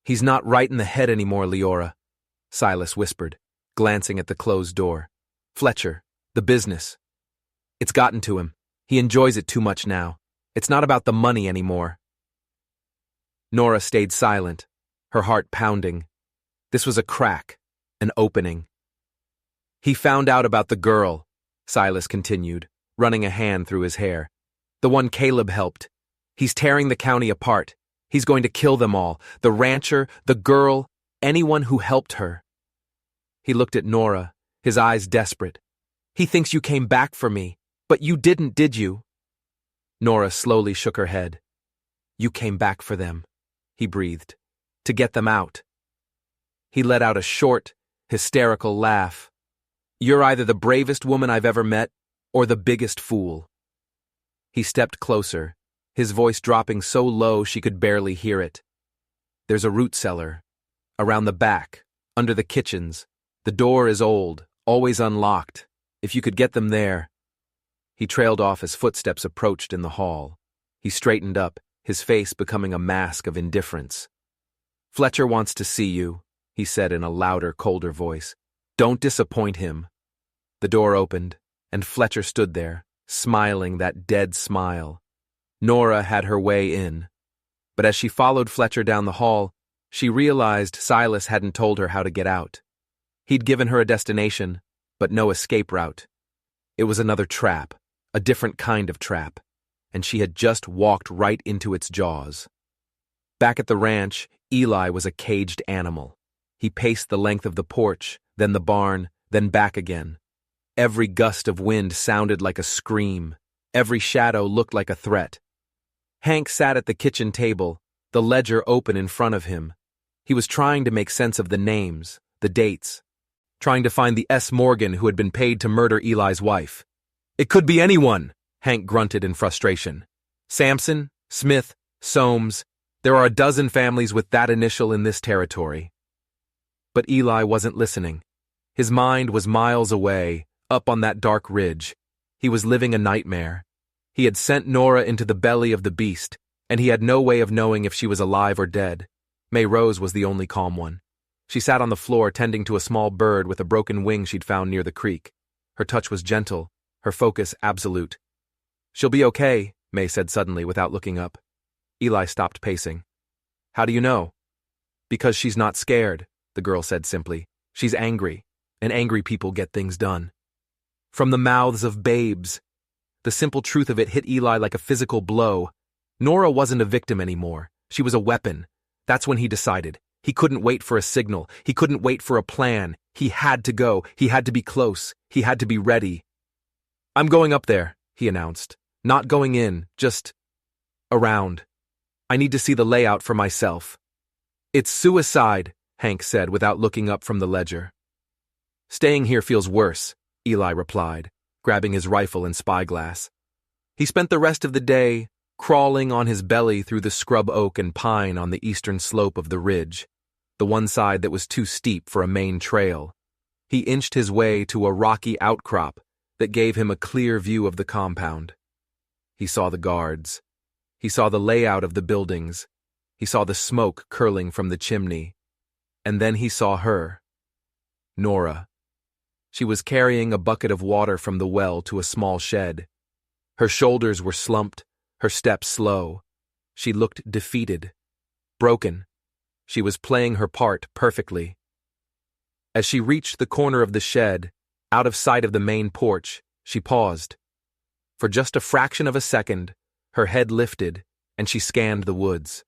"He's not right in the head anymore, Leora," Silas whispered, glancing at the closed door. "Fletcher, the business. It's gotten to him. He enjoys it too much now. It's not about the money anymore." Nora stayed silent, her heart pounding. This was a crack, an opening. "He found out about the girl," Silas continued, running a hand through his hair. "The one Caleb helped. He's tearing the county apart. He's going to kill them all, the rancher, the girl, anyone who helped her." He looked at Nora, his eyes desperate. "He thinks you came back for me, but you didn't, did you?" Nora slowly shook her head. "You came back for them," he breathed, "to get them out." He let out a short, hysterical laugh. "You're either the bravest woman I've ever met, or the biggest fool." He stepped closer, his voice dropping so low she could barely hear it. "There's a root cellar. Around the back, under the kitchens. The door is old, always unlocked. If you could get them there." He trailed off as footsteps approached in the hall. He straightened up, his face becoming a mask of indifference. "Fletcher wants to see you," he said in a louder, colder voice. "Don't disappoint him." The door opened, and Fletcher stood there, smiling that dead smile. Nora had her way in. But as she followed Fletcher down the hall, she realized Silas hadn't told her how to get out. He'd given her a destination, but no escape route. It was another trap, a different kind of trap, and she had just walked right into its jaws. Back at the ranch, Eli was a caged animal. He paced the length of the porch, then the barn, then back again. Every gust of wind sounded like a scream. Every shadow looked like a threat. Hank sat at the kitchen table, the ledger open in front of him. He was trying to make sense of the names, the dates, trying to find the S. Morgan who had been paid to murder Eli's wife. "It could be anyone," Hank grunted in frustration. "Sampson, Smith, Soames. There are a dozen families with that initial in this territory. But Eli wasn't listening. His mind was miles away, up on that dark ridge. He was living a nightmare. He had sent Nora into the belly of the beast, and he had no way of knowing if she was alive or dead. May Rose was the only calm one. She sat on the floor tending to a small bird with a broken wing she'd found near the creek. Her touch was gentle, her focus absolute. "She'll be okay," May said suddenly without looking up. Eli stopped pacing. "How do you know?" "Because she's not scared," the girl said simply. "She's angry, and angry people get things done." From the mouths of babes. The simple truth of it hit Eli like a physical blow. Nora wasn't a victim anymore. She was a weapon. That's when he decided. He couldn't wait for a signal. He couldn't wait for a plan. He had to go. He had to be close. He had to be ready. "I'm going up there," he announced. "Not going in, just around. I need to see the layout for myself." "It's suicide," Hank said without looking up from the ledger. "Staying here feels worse," Eli replied, grabbing his rifle and spyglass. He spent the rest of the day crawling on his belly through the scrub oak and pine on the eastern slope of the ridge, the one side that was too steep for a main trail. He inched his way to a rocky outcrop that gave him a clear view of the compound. He saw the guards. He saw the layout of the buildings. He saw the smoke curling from the chimney. And then he saw her. Nora. She was carrying a bucket of water from the well to a small shed. Her shoulders were slumped, her steps slow. She looked defeated, broken. She was playing her part perfectly. As she reached the corner of the shed, out of sight of the main porch, she paused. For just a fraction of a second, her head lifted, and she scanned the woods.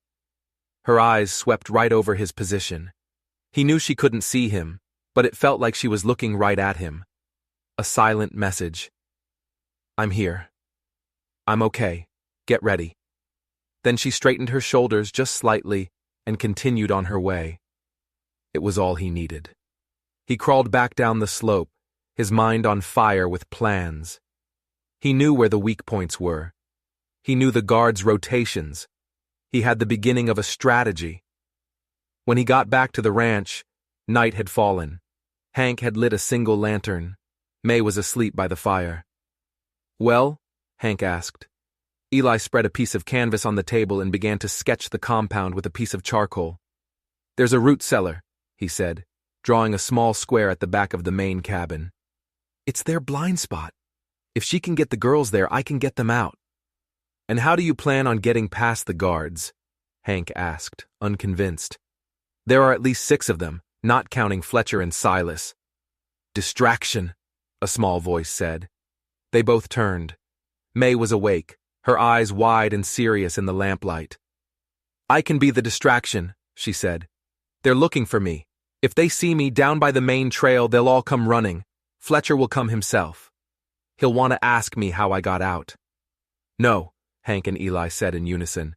Her eyes swept right over his position. He knew she couldn't see him, but it felt like she was looking right at him. A silent message. "I'm here. I'm okay. Get ready." Then she straightened her shoulders just slightly and continued on her way. It was all he needed. He crawled back down the slope, his mind on fire with plans. He knew where the weak points were. He knew the guards' rotations. He had the beginning of a strategy. When he got back to the ranch, night had fallen. Hank had lit a single lantern. May was asleep by the fire. "Well?" Hank asked. Eli spread a piece of canvas on the table and began to sketch the compound with a piece of charcoal. "There's a root cellar," he said, drawing a small square at the back of the main cabin. "It's their blind spot. If she can get the girls there, I can get them out." "And how do you plan on getting past the guards?" Hank asked, unconvinced. "There are at least 6 of them, not counting Fletcher and Silas." "Distraction," a small voice said. They both turned. May was awake, her eyes wide and serious in the lamplight. "I can be the distraction," she said. "They're looking for me. If they see me down by the main trail, they'll all come running. Fletcher will come himself. He'll want to ask me how I got out." "No," Hank and Eli said in unison.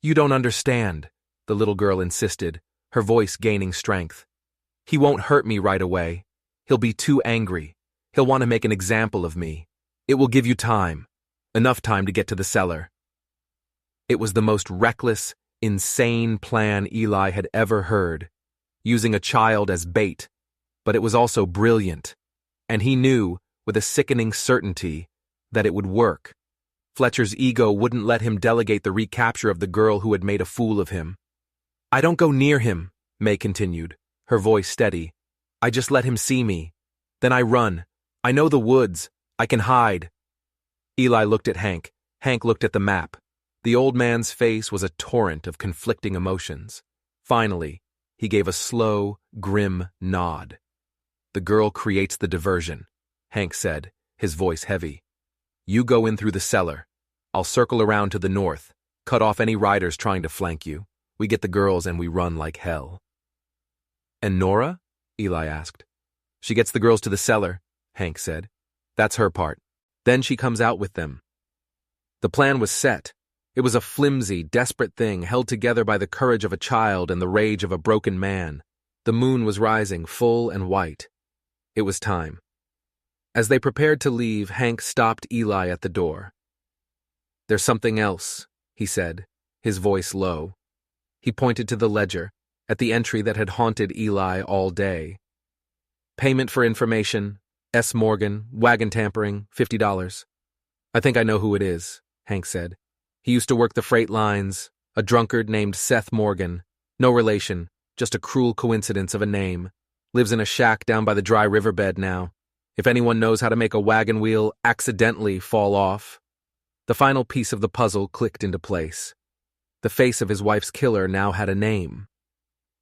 "You don't understand," the little girl insisted, her voice gaining strength. "He won't hurt me right away. He'll be too angry. He'll want to make an example of me. It will give you time. Enough time to get to the cellar." It was the most reckless, insane plan Eli had ever heard, using a child as bait, but it was also brilliant, and he knew, with a sickening certainty, that it would work. Fletcher's ego wouldn't let him delegate the recapture of the girl who had made a fool of him. "I don't go near him," May continued, her voice steady. "I just let him see me. Then I run. I know the woods. I can hide." Eli looked at Hank. Hank looked at the map. The old man's face was a torrent of conflicting emotions. Finally, he gave a slow, grim nod. "The girl creates the diversion," Hank said, his voice heavy. "You go in through the cellar. I'll circle around to the north, cut off any riders trying to flank you. We get the girls and we run like hell." "And Nora?" Eli asked. "She gets the girls to the cellar," Hank said. "That's her part. Then she comes out with them." The plan was set. It was a flimsy, desperate thing held together by the courage of a child and the rage of a broken man. The moon was rising, full and white. It was time. As they prepared to leave, Hank stopped Eli at the door. "There's something else," he said, his voice low. He pointed to the ledger, at the entry that had haunted Eli all day. Payment for information, S. Morgan, wagon tampering, $50. I think I know who it is, Hank said. He used to work the freight lines, a drunkard named Seth Morgan. No relation, just a cruel coincidence of a name. Lives in a shack down by the dry riverbed now. If anyone knows how to make a wagon wheel accidentally fall off. The final piece of the puzzle clicked into place. The face of his wife's killer now had a name.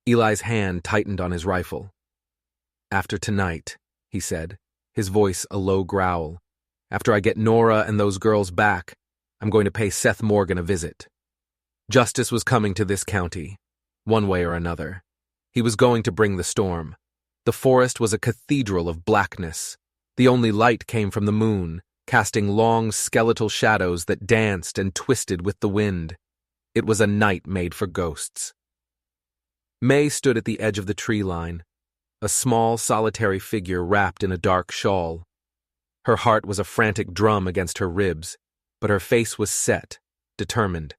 Eli's hand tightened on his rifle. After tonight, he said, his voice a low growl. After I get Nora and those girls back, I'm going to pay Seth Morgan a visit. Justice was coming to this county, one way or another. He was going to bring the storm. The forest was a cathedral of blackness. The only light came from the moon, casting long skeletal shadows that danced and twisted with the wind. It was a night made for ghosts. May stood at the edge of the tree line, a small, solitary figure wrapped in a dark shawl. Her heart was a frantic drum against her ribs, but her face was set, determined.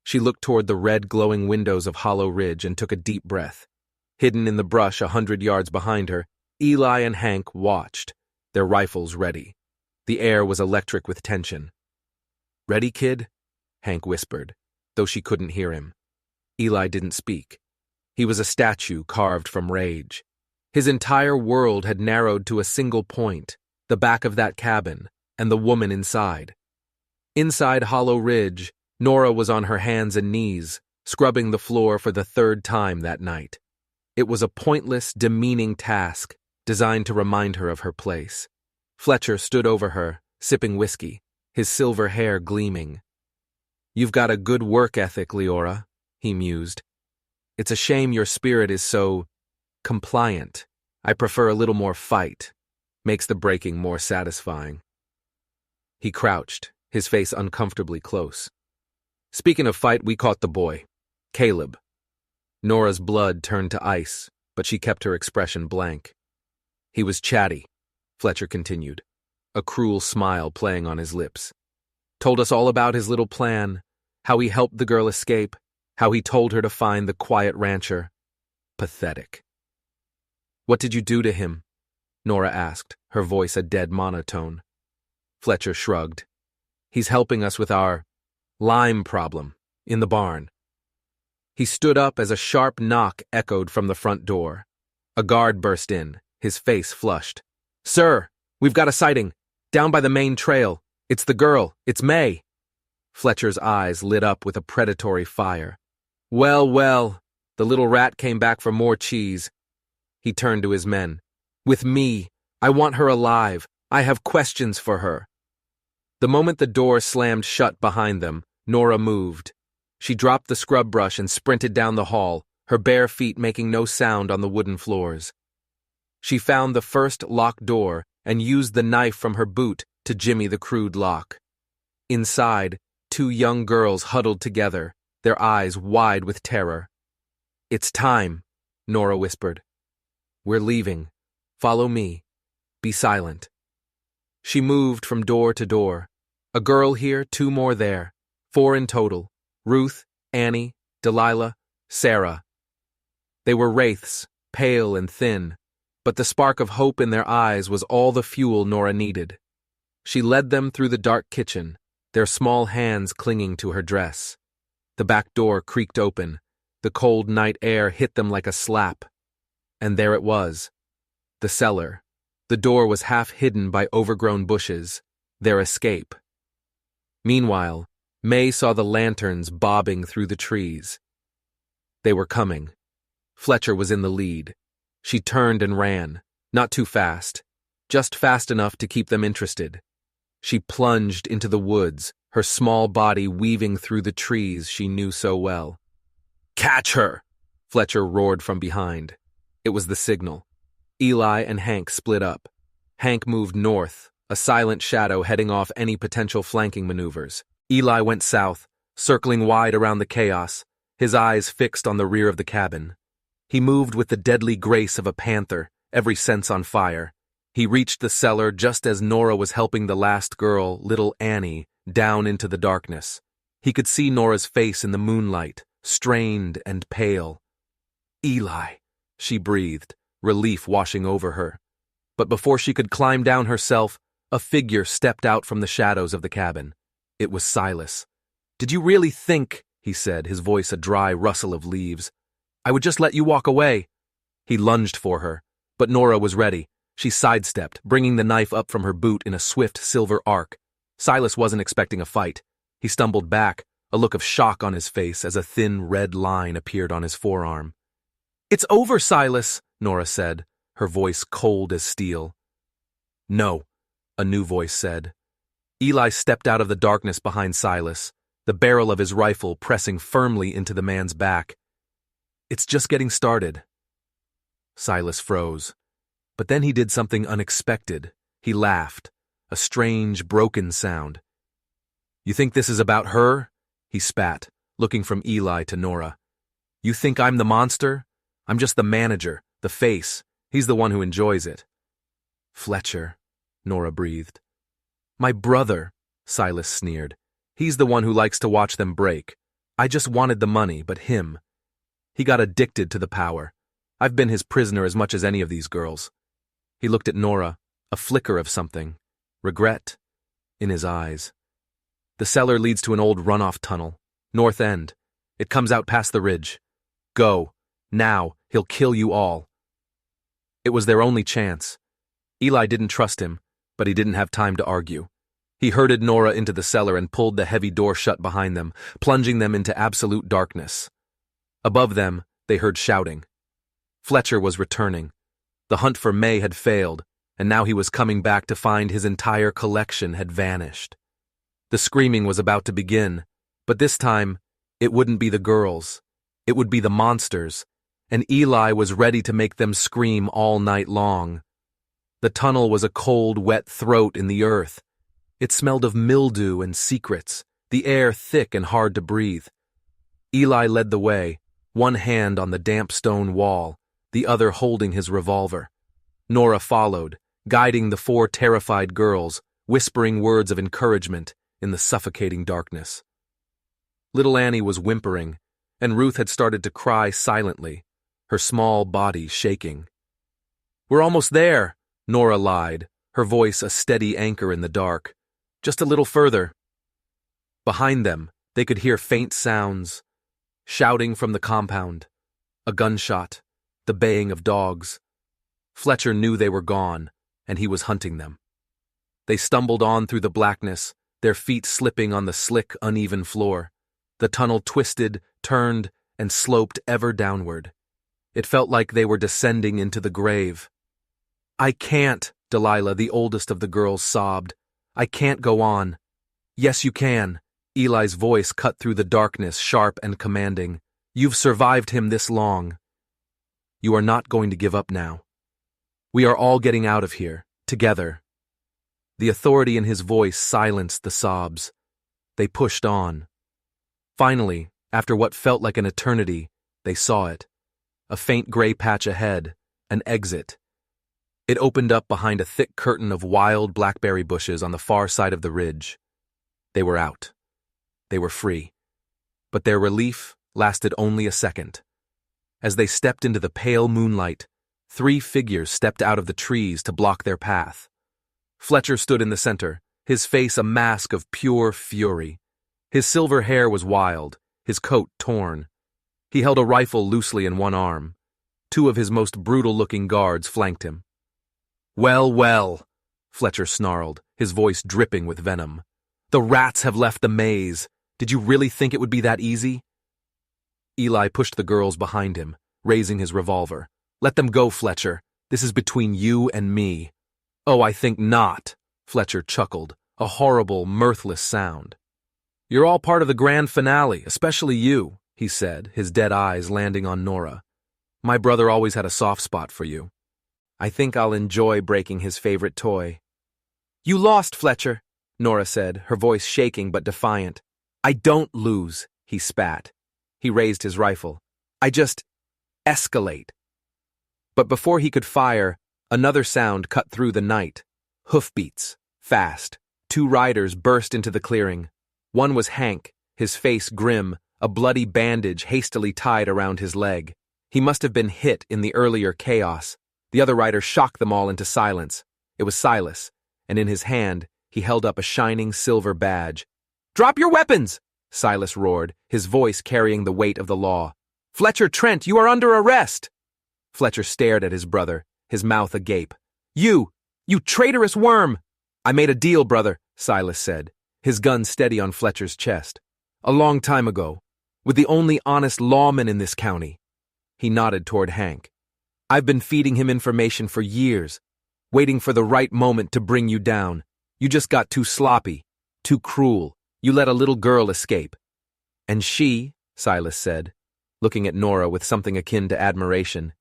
She looked toward the red, glowing windows of Hollow Ridge and took a deep breath. Hidden in the brush 100 yards behind her, Eli and Hank watched, their rifles ready. The air was electric with tension. "Ready, kid?" Hank whispered, though she couldn't hear him. Eli didn't speak. He was a statue carved from rage. His entire world had narrowed to a single point, the back of that cabin, and the woman inside. Inside Hollow Ridge, Nora was on her hands and knees, scrubbing the floor for the third time that night. It was a pointless, demeaning task, designed to remind her of her place. Fletcher stood over her, sipping whiskey, his silver hair gleaming. "You've got a good work ethic, Leora," he mused. "It's a shame your spirit is so compliant. I prefer a little more fight. Makes the breaking more satisfying." He crouched, his face uncomfortably close. "Speaking of fight, we caught the boy. Caleb." Nora's blood turned to ice, but she kept her expression blank. "He was chatty," Fletcher continued, a cruel smile playing on his lips. "Told us all about his little plan, how he helped the girl escape, how he told her to find the quiet rancher. Pathetic." "What did you do to him?" Nora asked, her voice a dead monotone. Fletcher shrugged. "He's helping us with our lime problem in the barn." He stood up as a sharp knock echoed from the front door. A guard burst in, his face flushed. "Sir, we've got a sighting. Down by the main trail. It's the girl. It's May." Fletcher's eyes lit up with a predatory fire. Well, well, the little rat came back for more cheese." He turned to his men. "With me. I want her alive. I have questions for her." The moment the door slammed shut behind them, Nora moved. She dropped the scrub brush and sprinted down the hall, her bare feet making no sound on the wooden floors. She found the first locked door and used the knife from her boot to jimmy the crude lock. Inside, two young girls huddled together, their eyes wide with terror. "It's time," Nora whispered. "We're leaving. Follow me. Be silent." She moved from door to door. A girl here, two more there. 4 in total. Ruth, Annie, Delilah, Sarah. They were wraiths, pale and thin, but the spark of hope in their eyes was all the fuel Nora needed. She led them through the dark kitchen, their small hands clinging to her dress. The back door creaked open. The cold night air hit them like a slap. And there it was. The cellar. The door was half hidden by overgrown bushes. Their escape. Meanwhile, May saw the lanterns bobbing through the trees. They were coming. Fletcher was in the lead. She turned and ran, not too fast, just fast enough to keep them interested. She plunged into the woods, her small body weaving through the trees she knew so well. "Catch her!" Fletcher roared from behind. It was the signal. Eli and Hank split up. Hank moved north, a silent shadow heading off any potential flanking maneuvers. Eli went south, circling wide around the chaos, his eyes fixed on the rear of the cabin. He moved with the deadly grace of a panther, every sense on fire. He reached the cellar just as Nora was helping the last girl, little Annie, down into the darkness. He could see Nora's face in the moonlight, strained and pale. "Eli," she breathed, relief washing over her. But before she could climb down herself, a figure stepped out from the shadows of the cabin. It was Silas. "Did you really think," he said, his voice a dry rustle of leaves, "I would just let you walk away?" He lunged for her, but Nora was ready. She sidestepped, bringing the knife up from her boot in a swift silver arc. Silas wasn't expecting a fight. He stumbled back, a look of shock on his face as a thin red line appeared on his forearm. "It's over, Silas," Nora said, her voice cold as steel. "No," a new voice said. Eli stepped out of the darkness behind Silas, the barrel of his rifle pressing firmly into the man's back. "It's just getting started." Silas froze. But then he did something unexpected. He laughed, a strange, broken sound. "You think this is about her?" he spat, looking from Eli to Nora. "You think I'm the monster? I'm just the manager, the face. He's the one who enjoys it." "Fletcher," Nora breathed. "My brother," Silas sneered. "He's the one who likes to watch them break. I just wanted the money, but him. He got addicted to the power. I've been his prisoner as much as any of these girls." He looked at Nora, a flicker of something, regret, in his eyes. "The cellar leads to an old runoff tunnel, north end. It comes out past the ridge. Go, now, he'll kill you all." It was their only chance. Eli didn't trust him, but he didn't have time to argue. He herded Nora into the cellar and pulled the heavy door shut behind them, plunging them into absolute darkness. Above them, they heard shouting. Fletcher was returning. The hunt for May had failed, and now he was coming back to find his entire collection had vanished. The screaming was about to begin, but this time, it wouldn't be the girls. It would be the monsters, and Eli was ready to make them scream all night long. The tunnel was a cold, wet throat in the earth. It smelled of mildew and secrets, the air thick and hard to breathe. Eli led the way, one hand on the damp stone wall, the other holding his revolver. Nora followed, guiding the four terrified girls, whispering words of encouragement in the suffocating darkness. Little Annie was whimpering, and Ruth had started to cry silently, her small body shaking. "We're almost there," Nora lied, her voice a steady anchor in the dark. "Just a little further." Behind them, they could hear faint sounds, shouting from the compound, a gunshot, the baying of dogs. Fletcher knew they were gone, and he was hunting them. They stumbled on through the blackness, their feet slipping on the slick, uneven floor. The tunnel twisted, turned, and sloped ever downward. It felt like they were descending into the grave. "I can't," Delilah, the oldest of the girls, sobbed. "I can't go on." "Yes, you can." Eli's voice cut through the darkness, sharp and commanding. "You've survived him this long. You are not going to give up now. We are all getting out of here, together." The authority in his voice silenced the sobs. They pushed on. Finally, after what felt like an eternity, they saw it. A faint gray patch ahead, an exit. It opened up behind a thick curtain of wild blackberry bushes on the far side of the ridge. They were out. They were free. But their relief lasted only a second. As they stepped into the pale moonlight, 3 figures stepped out of the trees to block their path. Fletcher stood in the center, his face a mask of pure fury. His silver hair was wild, his coat torn. He held a rifle loosely in one arm. 2 of his most brutal-looking guards flanked him. "Well, well," Fletcher snarled, his voice dripping with venom. "The rats have left the maze. Did you really think it would be that easy?" Eli pushed the girls behind him, raising his revolver. "Let them go, Fletcher. This is between you and me." "Oh, I think not," Fletcher chuckled, a horrible, mirthless sound. "You're all part of the grand finale, especially you," he said, his dead eyes landing on Nora. "My brother always had a soft spot for you. I think I'll enjoy breaking his favorite toy." "You lost, Fletcher," Nora said, her voice shaking but defiant. "I don't lose," he spat. He raised his rifle. "I just escalate." But before he could fire, another sound cut through the night. Hoofbeats, fast. 2 riders burst into the clearing. One was Hank, his face grim, a bloody bandage hastily tied around his leg. He must have been hit in the earlier chaos. The other rider shocked them all into silence. It was Silas, and in his hand, he held up a shining silver badge. "Drop your weapons!" Silas roared, his voice carrying the weight of the law. "Fletcher Trent, you are under arrest!" Fletcher stared at his brother, his mouth agape. You traitorous worm!" "I made a deal, brother," Silas said, his gun steady on Fletcher's chest. "A long time ago, with the only honest lawman in this county." He nodded toward Hank. "I've been feeding him information for years, waiting for the right moment to bring you down. You just got too sloppy, too cruel. You let a little girl escape." "And she," Silas said, looking at Nora with something akin to admiration,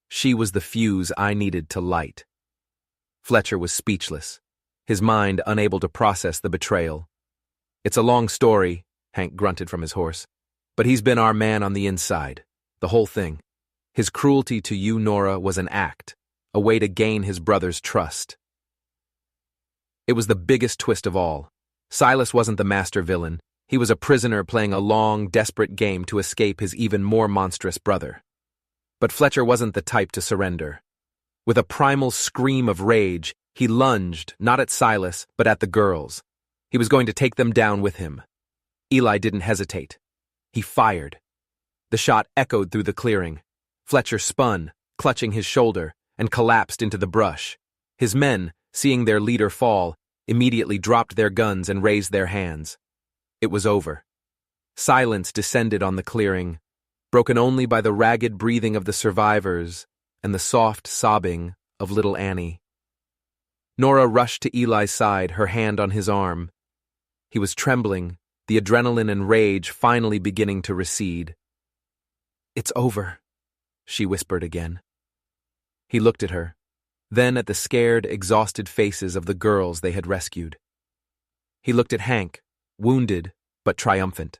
"she was the fuse I needed to light." Fletcher was speechless, his mind unable to process the betrayal. "It's a long story," Hank grunted from his horse, "but he's been our man on the inside, the whole thing. His cruelty to you, Nora, was an act, a way to gain his brother's trust." It was the biggest twist of all. Silas wasn't the master villain. He was a prisoner playing a long, desperate game to escape his even more monstrous brother. But Fletcher wasn't the type to surrender. With a primal scream of rage, he lunged, not at Silas, but at the girls. He was going to take them down with him. Eli didn't hesitate. He fired. The shot echoed through the clearing. Fletcher spun, clutching his shoulder, and collapsed into the brush. His men, seeing their leader fall, immediately dropped their guns and raised their hands. It was over. Silence descended on the clearing, broken only by the ragged breathing of the survivors and the soft sobbing of little Annie. Nora rushed to Eli's side, her hand on his arm. He was trembling, the adrenaline and rage finally beginning to recede. "It's over," she whispered again. He looked at her, then at the scared, exhausted faces of the girls they had rescued. He looked at Hank, wounded but triumphant.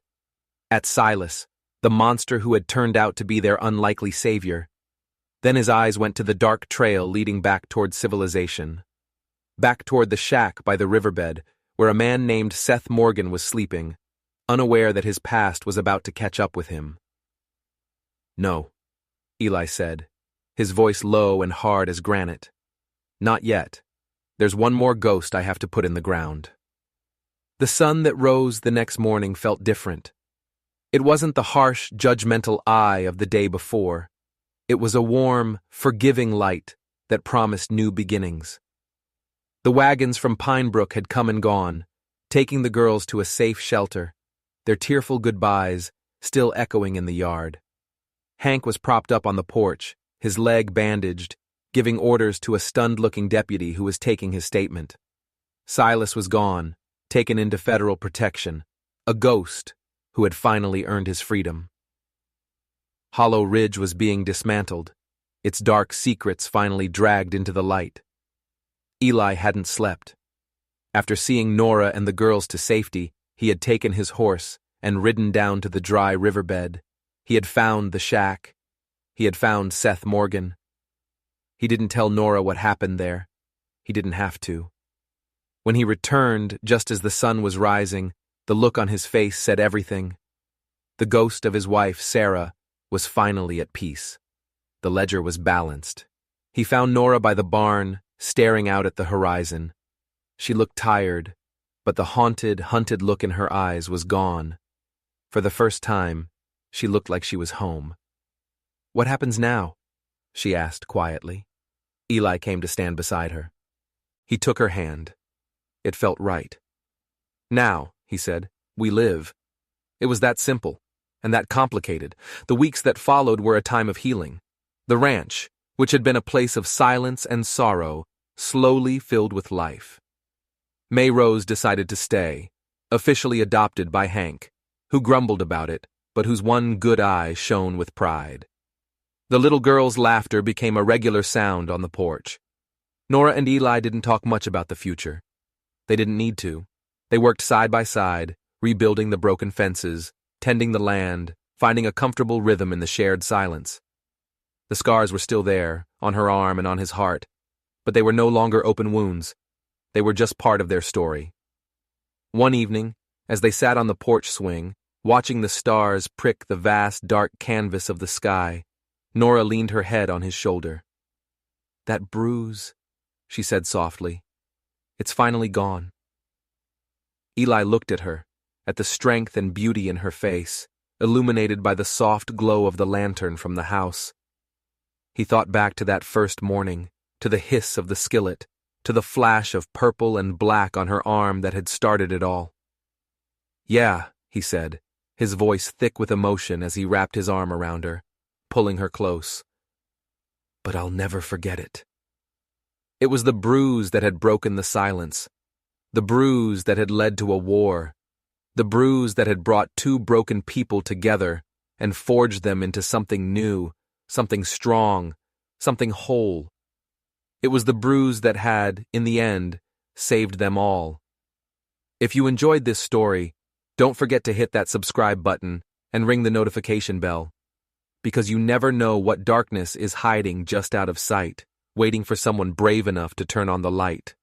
At Silas, the monster who had turned out to be their unlikely savior. Then his eyes went to the dark trail leading back toward civilization. Back toward the shack by the riverbed, where a man named Seth Morgan was sleeping, unaware that his past was about to catch up with him. "No," Eli said, his voice low and hard as granite. "Not yet. There's one more ghost I have to put in the ground." The sun that rose the next morning felt different. It wasn't the harsh, judgmental eye of the day before. It was a warm, forgiving light that promised new beginnings. The wagons from Pinebrook had come and gone, taking the girls to a safe shelter, their tearful goodbyes still echoing in the yard. Hank was propped up on the porch, his leg bandaged, giving orders to a stunned-looking deputy who was taking his statement. Silas was gone, taken into federal protection, a ghost who had finally earned his freedom. Hollow Ridge was being dismantled, its dark secrets finally dragged into the light. Eli hadn't slept. After seeing Nora and the girls to safety, he had taken his horse and ridden down to the dry riverbed. He had found the shack. He had found Seth Morgan. He didn't tell Nora what happened there. He didn't have to. When he returned, just as the sun was rising, the look on his face said everything. The ghost of his wife, Sarah, was finally at peace. The ledger was balanced. He found Nora by the barn, staring out at the horizon. She looked tired, but the hunted look in her eyes was gone. For the first time, she looked like she was home. "What happens now?" she asked quietly. Eli came to stand beside her. He took her hand. It felt right. "Now," he said, "we live." It was that simple, and that complicated. The weeks that followed were a time of healing. The ranch, which had been a place of silence and sorrow, slowly filled with life. May Rose decided to stay, officially adopted by Hank, who grumbled about it, but whose one good eye shone with pride. The little girl's laughter became a regular sound on the porch. Nora and Eli didn't talk much about the future. They didn't need to. They worked side by side, rebuilding the broken fences, tending the land, finding a comfortable rhythm in the shared silence. The scars were still there, on her arm and on his heart, but they were no longer open wounds. They were just part of their story. One evening, as they sat on the porch swing, Watching the stars prick the vast, dark canvas of the sky, Nora leaned her head on his shoulder. "That bruise," she said softly. "It's finally gone." Eli looked at her, at the strength and beauty in her face, illuminated by the soft glow of the lantern from the house. He thought back to that first morning, to the hiss of the skillet, to the flash of purple and black on her arm that had started it all. "Yeah," he said, his voice thick with emotion as he wrapped his arm around her, pulling her close. "But I'll never forget it." It was the bruise that had broken the silence, the bruise that had led to a war, the bruise that had brought two broken people together and forged them into something new, something strong, something whole. It was the bruise that had, in the end, saved them all. If you enjoyed this story, don't forget to hit that subscribe button and ring the notification bell, because you never know what darkness is hiding just out of sight, waiting for someone brave enough to turn on the light.